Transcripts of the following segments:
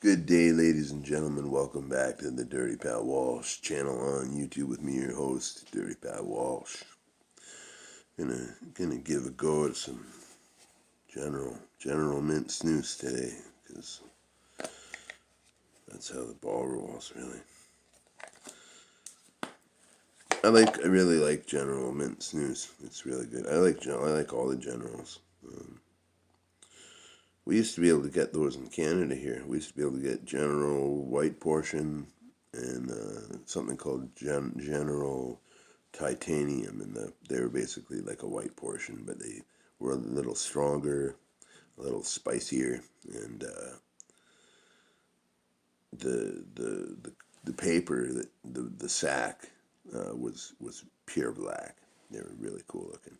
Good day, ladies and gentlemen. Welcome back to the Dirty Pat Walsh channel on YouTube with me, your host, Dirty Pat Walsh. Gonna give a go at some general mint snooze today, because that's how the ball rolls, really. I really like General Mint snooze. It's really good. I like all the Generals. We used to be able to get those in Canada here. We used to be able to get General White Portion and something called General Titanium, and they were basically like a white portion, but they were a little stronger, a little spicier, and the paper, the sack was pure black. They were really cool looking.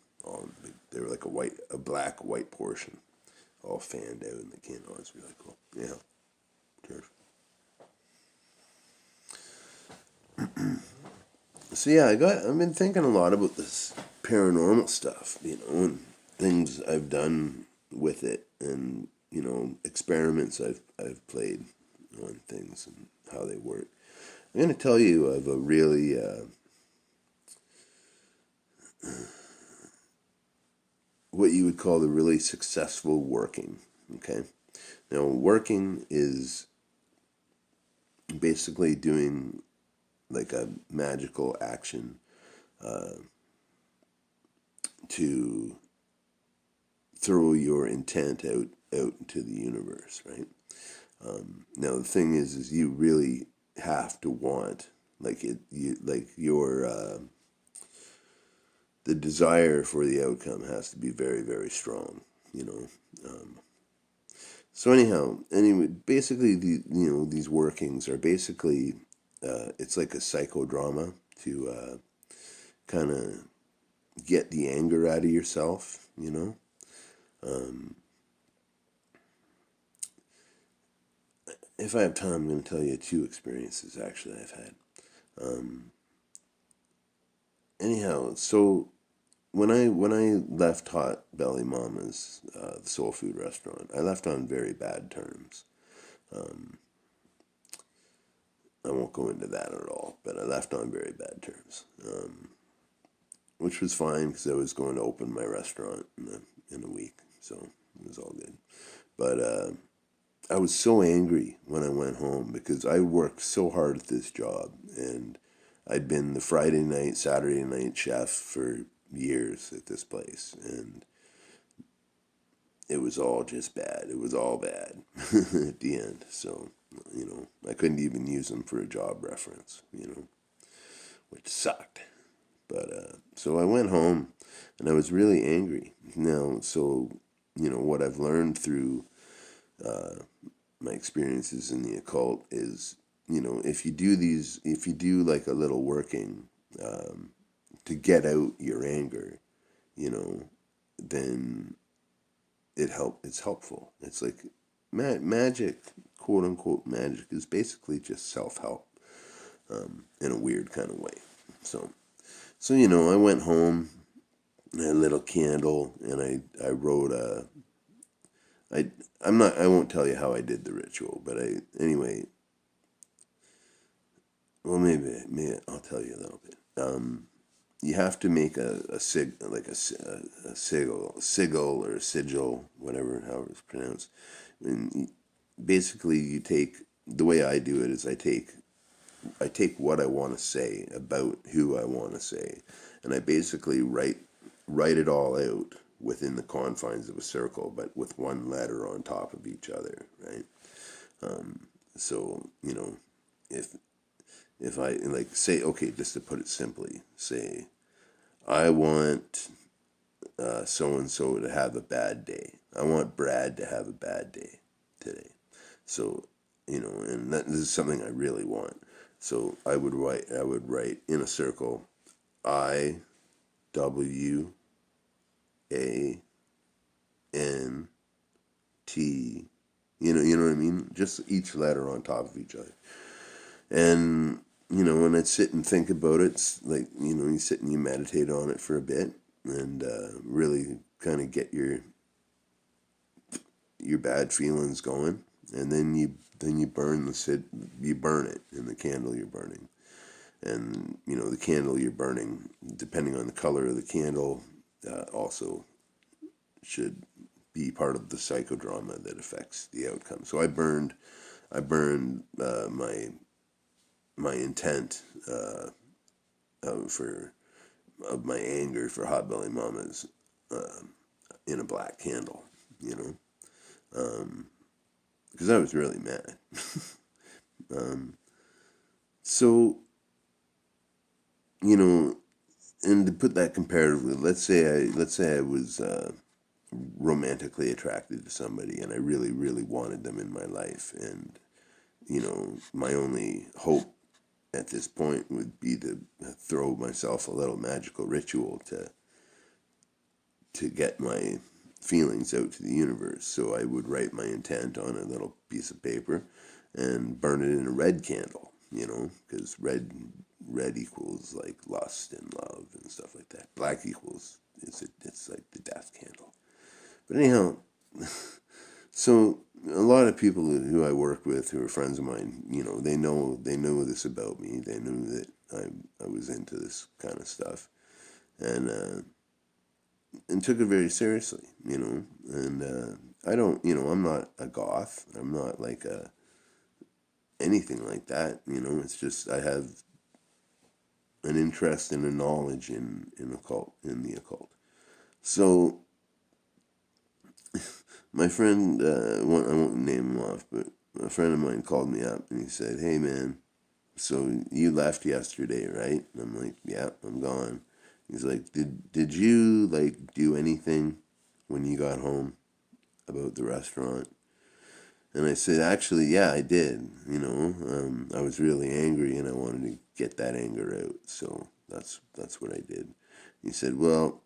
They were like a black white portion, all fanned out in the can. Oh, it's really cool. Yeah, cheers. So yeah, I've been thinking a lot about this paranormal stuff, and things I've done with it, and experiments I've played on things and how they work. I'm going to tell you of a really what you would call the really successful working. Okay, now working is basically doing like a magical action to throw your intent out into the universe, right? Now the thing is you really have to want the desire for the outcome has to be very, very strong, you know. So anyway, basically these workings are basically it's like a psychodrama to kind of get the anger out of yourself, If I have time, I'm going to tell you 2 experiences actually I've had. Anyhow, so when I left Hot Belly Mama's, the soul food restaurant, I left on very bad terms. I won't go into that at all, but I left on very bad terms, which was fine because I was going to open my restaurant in a week, so it was all good. But I was so angry when I went home because I worked so hard at this job, and I'd been the Friday night, Saturday night chef for years at this place, and it was all just bad. It was all bad at the end. So, I couldn't even use them for a job reference, which sucked. But, so I went home and I was really angry. Now, so, what I've learned through my experiences in the occult is, if you do like a little working to get out your anger, then it's helpful. It's like magic, quote unquote magic, is basically just self-help in a weird kind of way. So I went home, I lit a candle, and I wrote I won't tell you how I did the ritual, but maybe I'll tell you a little bit. You have to make a sigil or sigil, however it's pronounced. And basically, the way I do it is I take what I want to say about who I want to say, and I basically write it all out within the confines of a circle, but with one letter on top of each other, right? So if I say, okay, just to put it simply, say, I want so and so to have a bad day. I want Brad to have a bad day today. So and this is something I really want. So I would write in a circle, I W A N T. You know what I mean? Just each letter on top of each other. And when I sit and think about it, it's like you sit and you meditate on it for a bit, and really kind of get your bad feelings going, and then you then you burn you burn it in the candle you're burning. And, the candle you're burning, depending on the color of the candle, also should be part of the psychodrama that affects the outcome. So I burned my intent for of my anger for Hotbelly Mamas in a black candle, you know, because I was really mad. um, so you know, and to put that comparatively, let's say I was romantically attracted to somebody, and I really really wanted them in my life, and my only hope at this point would be to throw myself a little magical ritual to get my feelings out to the universe. So I would write my intent on a little piece of paper and burn it in a red candle, because red equals like lust and love and stuff like that. Black equals it's like the death candle. But anyhow, so a lot of people who I work with, who are friends of mine, they know this about me. They knew that I was into this kind of stuff, and took it very seriously, And I don't, I'm not a goth. I'm not like anything like that. It's just I have an interest and a knowledge in the occult. So my friend, I won't name him off, but a friend of mine called me up and he said, "Hey man, so you left yesterday, right?" And I'm like, "Yeah, I'm gone." He's like, "Did you like do anything when you got home about the restaurant?" And I said, "Actually, yeah, I did. I was really angry and I wanted to get that anger out. So that's what I did." He said, "Well,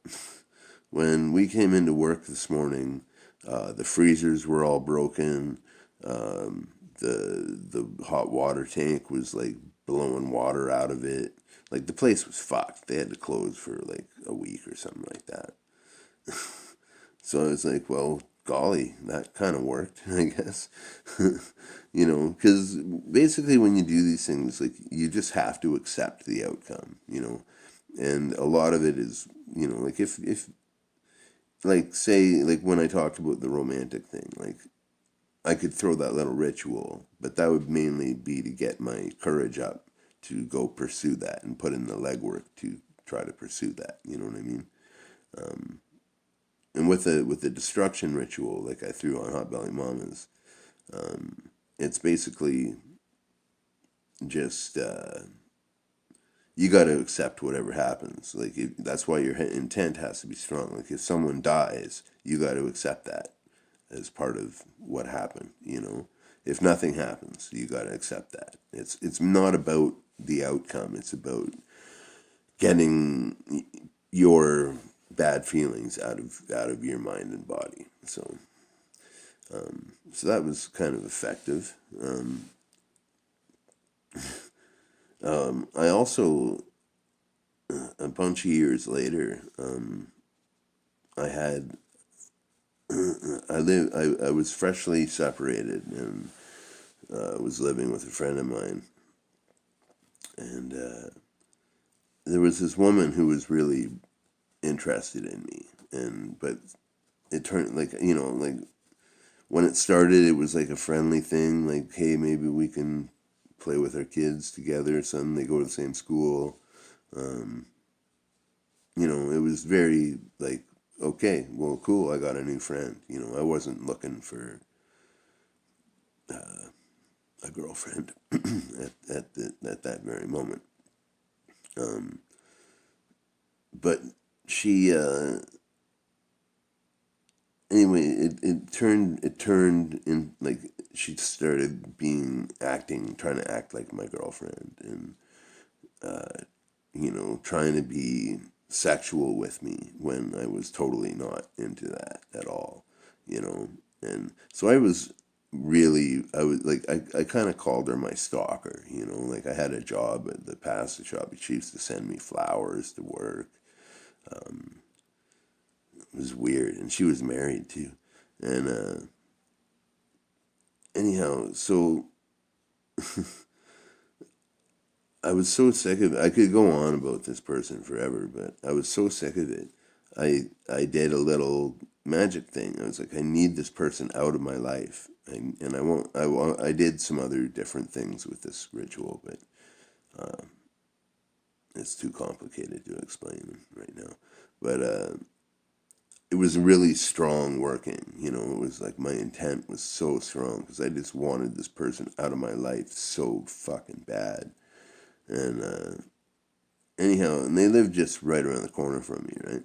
when we came into work this morning, the freezers were all broken. The hot water tank was like blowing water out of it. Like the place was fucked. They had to close for like a week or something like that." So I was like, "Well, golly, that kind of worked, I guess." Because basically when you do these things, like you just have to accept the outcome. And a lot of it is, like if like say like when I talked about the romantic thing, like I could throw that little ritual, but that would mainly be to get my courage up to go pursue that and put in the legwork to try to pursue that. You know what I mean? And with the destruction ritual, like I threw on Hot Belly Mamas, it's basically just you got to accept whatever happens. Like that's why your intent has to be strong. Like if someone dies, you got to accept that as part of what happened. If nothing happens, you got to accept that. It's not about the outcome. It's about getting your bad feelings out of your mind and body. So that was kind of effective. I also a bunch of years later, I had I was freshly separated and was living with a friend of mine, and there was this woman who was really interested in me, but it turned like when it started, it was like a friendly thing, like, hey, maybe we can play with our kids together. Son, they go to the same school. It was very like, okay, well, cool, I got a new friend. I wasn't looking for a girlfriend at that very moment. But she, anyway, it turned in like she started trying to act like my girlfriend, and trying to be sexual with me when I was totally not into that at all, you know. And so I was like, I kind of called her my stalker, like I had a job at the pasta shop. She used to send me flowers to work. It was weird. And she was married too. And, anyhow, so I was so sick of it. I could go on about this person forever, but I was so sick of it. I did a little magic thing. I was like, I need this person out of my life, and I won't. I did some other different things with this ritual, but it's too complicated to explain right now. But it was really strong working. It was like my intent was so strong because I just wanted this person out of my life so fucking bad. And anyhow, and they live just right around the corner from me, right?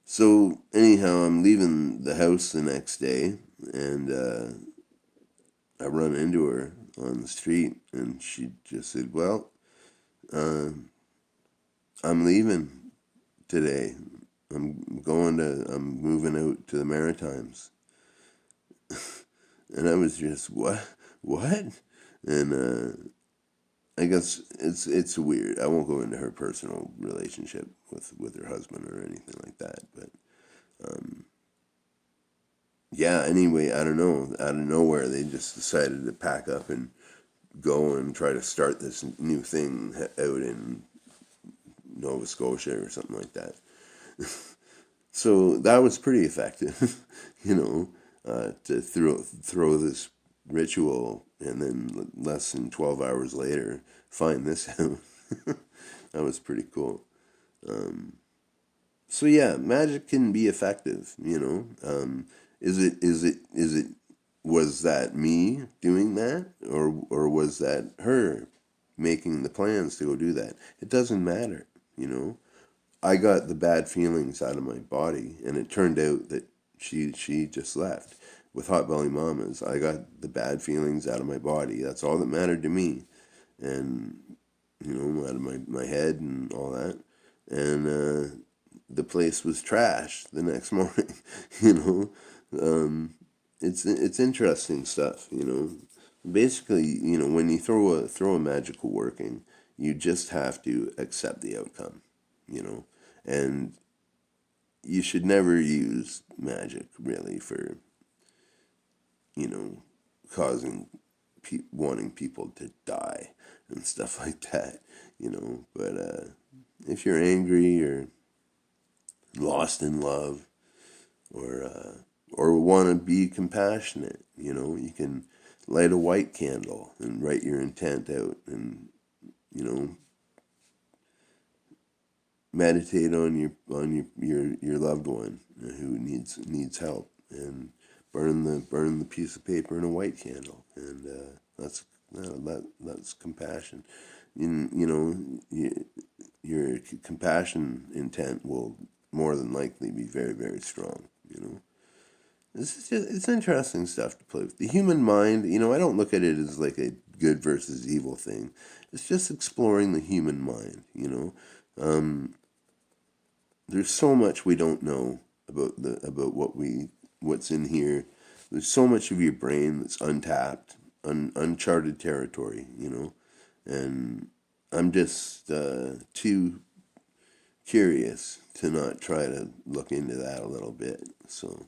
So anyhow, I'm leaving the house the next day, and I run into her on the street, and she just said, "Well, uh, I'm leaving today. I'm moving out to the Maritimes." And I was just, what? And I guess it's weird. I won't go into her personal relationship with her husband or anything like that, but yeah. Anyway, I don't know. Out of nowhere, they just decided to pack up and go and try to start this new thing out in Nova Scotia or something like that. So that was pretty effective, to throw this ritual and then less than 12 hours later find this out. That was pretty cool. So yeah, magic can be effective. Is it was that me doing that, or was that her making the plans to go do that? It doesn't matter. I got the bad feelings out of my body, and it turned out that she just left with Hot Belly Mamas. I got the bad feelings out of my body. That's all that mattered to me, and out of my head and all that. And the place was trash the next morning. you know, it's interesting stuff. Basically, when you throw a magical working, you just have to accept the outcome. You know, and you should never use magic really for you know causing wanting people to die and stuff like that. But if you're angry or lost in love or want to be compassionate, you can light a white candle and write your intent out, and you know meditate on your loved one who needs help, and burn the piece of paper in a white candle, and that's compassion. Your compassion intent will more than likely be very, very strong. It's interesting stuff to play with. The human mind, I don't look at it as like a good versus evil thing. It's just exploring the human mind. There's so much we don't know about what's in here. There's so much of your brain that's untapped, uncharted territory. And I'm just too curious to not try to look into that a little bit. So,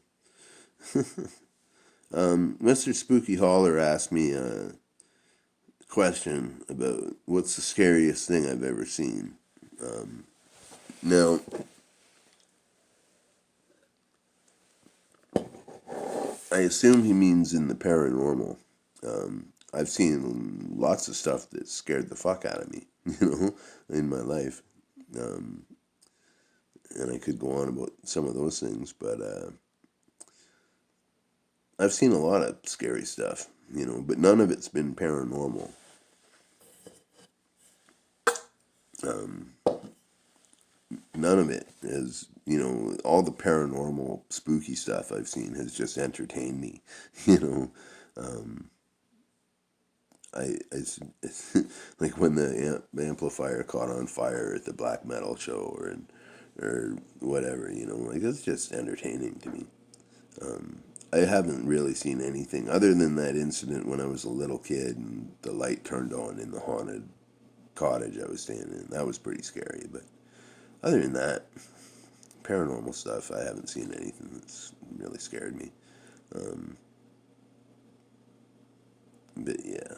Mr. Spooky Holler asked me a question about what's the scariest thing I've ever seen. Now, I assume he means in the paranormal. I've seen lots of stuff that scared the fuck out of me, in my life. Um, and I could go on about some of those things, but I've seen a lot of scary stuff, but none of it's been paranormal. Um, None of it is, all the paranormal, spooky stuff I've seen has just entertained me, you know. Um, it's like when the amplifier caught on fire at the black metal show, or whatever, like it's just entertaining to me. I haven't really seen anything other than that incident when I was a little kid and the light turned on in the haunted cottage I was staying in. That was pretty scary, but other than that, paranormal stuff, I haven't seen anything that's really scared me. Um, But yeah,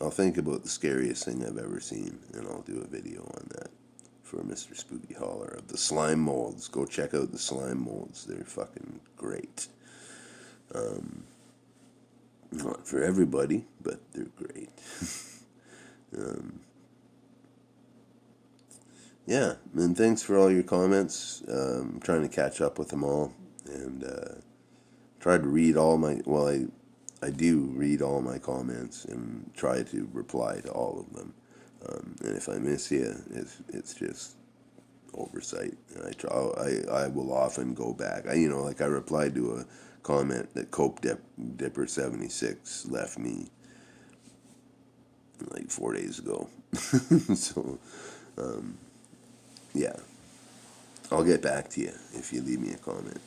I'll think about the scariest thing I've ever seen, and I'll do a video on that for Mr. Spooky Holler of the slime molds. Go check out the slime molds. They're fucking great. Not for everybody, but they're great. Yeah, and thanks for all your comments. I'm trying to catch up with them all, and try to read all my. Well, I do read all my comments and try to reply to all of them. And if I miss you, it's just oversight. And I will often go back. Like I replied to a comment that Cope Dipper 76 left me like 4 days ago. So yeah, I'll get back to you if you leave me a comment.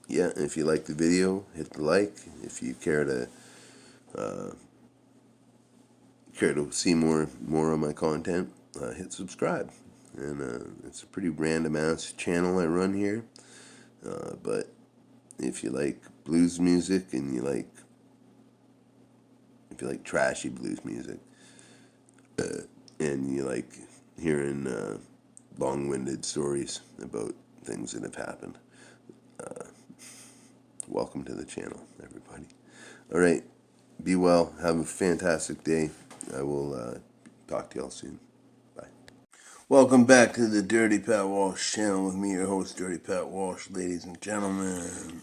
Yeah, if you like the video, hit the like. If you care to see more of my content, hit subscribe. And it's a pretty random ass channel I run here. But if you like blues music and if you like trashy blues music, and you like hearing long-winded stories about things that have happened, welcome to the channel, everybody. All right, be well. Have a fantastic day. I will talk to y'all soon. Bye. Welcome back to the Dirty Pat Walsh channel with me, your host, Dirty Pat Walsh, ladies and gentlemen.